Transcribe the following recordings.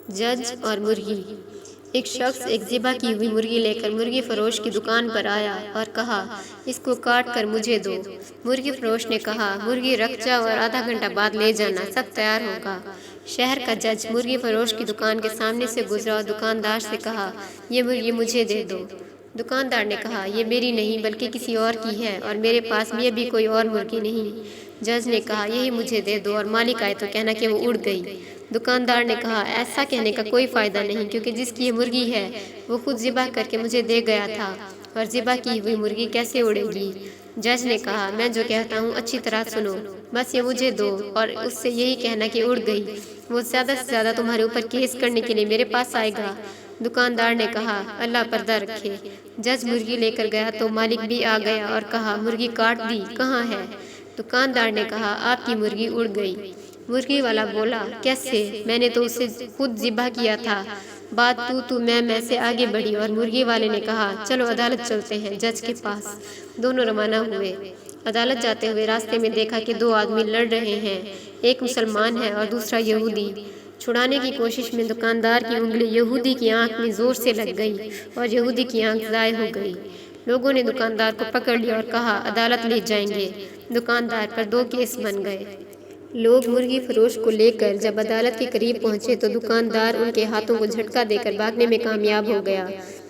جج اور مرغی۔ ایک شخص ایک ذبح کی ہوئی مرغی لے کر مرغی فروش کی دکان پر آیا اور کہا، اس کو کاٹ کر مجھے دو۔ مرغی فروش نے کہا، مرغی رکھ جاؤ اور آدھا گھنٹہ بعد لے جانا، سب تیار ہوگا۔ شہر کا جج مرغی فروش کی دکان کے سامنے سے گزرا اور دکاندار سے کہا، یہ مرغی مجھے دے دو۔ دکاندار نے کہا، یہ میری نہیں بلکہ کسی اور کی ہے اور میرے پاس بھی ابھی کوئی اور مرغی نہیں۔ جج نے کہا، یہی مجھے دے دو اور مالک آئے تو کہنا کہ وہ اڑ گئی۔ دکاندار نے کہا، ایسا کہنے کا کوئی فائدہ نہیں، کیونکہ جس کی یہ مرغی ہے وہ خود ذبح کر کے مجھے دے گیا تھا، اور ذبح کی ہوئی مرغی کیسے اڑے گی؟ جج نے کہا، میں جو کہتا ہوں اچھی طرح سنو، بس یہ مجھے دو اور اس سے یہی کہنا کہ اڑ گئی۔ وہ زیادہ سے زیادہ تمہارے اوپر کیس کرنے کے لیے میرے پاس آئے گا۔ دکاندار نے کہا، اللہ پردہ رکھے۔ جج مرغی لے کر گیا تو مالک بھی آ گیا اور کہا، مرغی کاٹ دی، کہاں ہے؟ دکاندار نے کہا، آپ کی مرغی اڑ گئی۔ مرغی والا بولا، کیسے؟ میں نے تو اسے خود ذبح کیا تھا۔ بات تو میں سے آگے بڑھی اور مرغی والے نے کہا، چلو عدالت چلتے ہیں، جج کے پاس۔ دونوں روانہ ہوئے۔ عدالت جاتے ہوئے راستے میں دیکھا کہ دو آدمی لڑ رہے ہیں، ایک مسلمان ہے اور دوسرا یہودی۔ چھڑانے کی کوشش میں دکاندار کی انگلی یہودی کی آنکھ میں زور سے لگ گئی اور یہودی کی آنکھ ضائع ہو گئی۔ لوگوں نے دکاندار کو پکڑ لیا اور کہا، عدالت لے جائیں گے۔ دکاندار پر 2 کیس بن گئے۔ لوگ مرغی فروش کو لے کر جب عدالت کے قریب پہنچے تو دکاندار ان کے ہاتھوں کو جھٹکا دے کر بھاگنے میں کامیاب ہو گیا،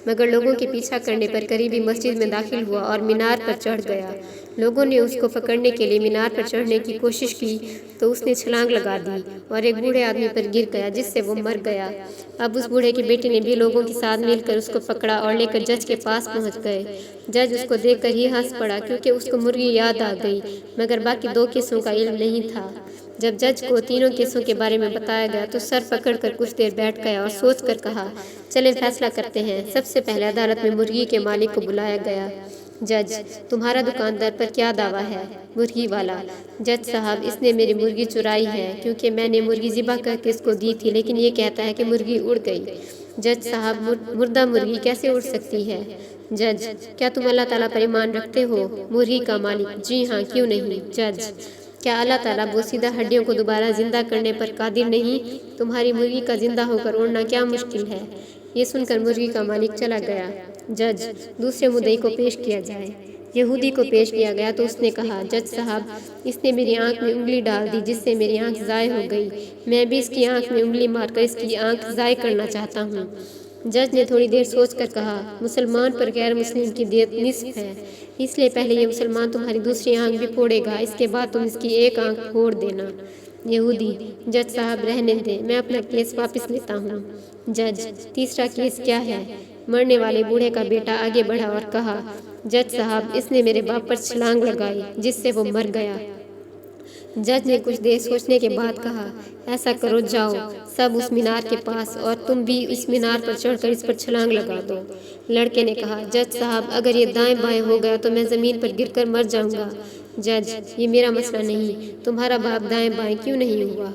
مگر لوگوں کے پیچھا کرنے پر قریبی مسجد میں داخل ہوا اور مینار پر چڑھ گیا۔ لوگوں نے اس کو پکڑنے کے لیے مینار پر چڑھنے کی کوشش کی تو اس نے چھلانگ لگا دی اور ایک بوڑھے آدمی پر گر گیا، جس سے وہ مر گیا۔ اب اس بوڑھے کے بیٹے نے بھی لوگوں کے ساتھ مل کر اس کو پکڑا اور لے کر جج کے پاس پہنچ گئے۔ جج اس کو دیکھ کر ہی ہنس پڑا، کیونکہ اس کو مرغی یاد آ گئی، مگر باقی 2 کیسوں کا علم نہیں تھا۔ جب جج کو تینوں کیسوں کے بارے میں بتایا گیا تو سر پکڑ کر کچھ دیر بیٹھ گیا اور سوچ کر کہا، چلیں فیصلہ کرتے ہیں۔ سب سے پہلے عدالت میں مرغی کے مالک کو بلایا گیا۔ جج، تمہارا دکاندار پر کیا دعویٰ ہے؟ مرغی والا، جج صاحب، اس نے میری مرغی چرائی ہے، کیونکہ میں نے مرغی ذبح کر کے اس کو دی تھی، لیکن یہ کہتا ہے کہ مرغی اڑ گئی۔ جج صاحب، مردہ مرغی کیسے اڑ سکتی ہے؟ جج، کیا تم اللہ تعالیٰ پر ایمان رکھتے ہو؟ مرغی کا مالک، جی ہاں، کیوں نہیں؟ جج، کیا اللہ تعالیٰ بوسیدہ ہڈیوں کو دوبارہ زندہ کرنے پر قادر نہیں؟ تمہاری مرغی کا زندہ ہو کر اڑنا کیا مشکل ہے؟ یہ سن کر مرغی کا مالک چلا گیا۔ جج، دوسرے مدعی کو پیش کیا جائے۔ یہودی کو پیش کیا گیا تو اس نے کہا، جج صاحب، اس نے میری آنکھ میں انگلی ڈال دی، جس سے میری آنکھ ضائع ہو گئی۔ میں بھی اس کی آنکھ میں انگلی مار کر اس کی آنکھ ضائع کرنا چاہتا ہوں۔ جج نے تھوڑی دیر سوچ کر کہا، مسلمان پر غیر مسلم کی دیت نصف ہے، اس لیے پہلے یہ مسلمان تمہاری دوسری آنکھ بھی پھوڑے گا، اس کے بعد تم اس کی ایک آنکھ پھوڑ دینا۔ یہودی، جج صاحب رہنے دیں، میں اپنا کیس واپس لیتا ہوں۔ جج، تیسرا کیس کیا ہے؟ مرنے والے بوڑھے کا بیٹا آگے بڑھا اور کہا، جج صاحب، اس نے میرے باپ پر چھلانگ لگائی، جس سے وہ مر گیا۔ جج نے کچھ دیر سوچنے کے بعد کہا، ایسا کرو، جاؤ سب اس مینار کے پاس اور تم بھی اس مینار پر چڑھ کر اس پر چھلانگ لگا دو۔ لڑکے نے کہا، جج صاحب، اگر یہ دائیں بائیں ہو گیا تو میں زمین پر گر کر مر جاؤں گا۔ جج، یہ میرا مسئلہ نہیں، تمہارا باپ دائیں بائیں کیوں نہیں ہوا؟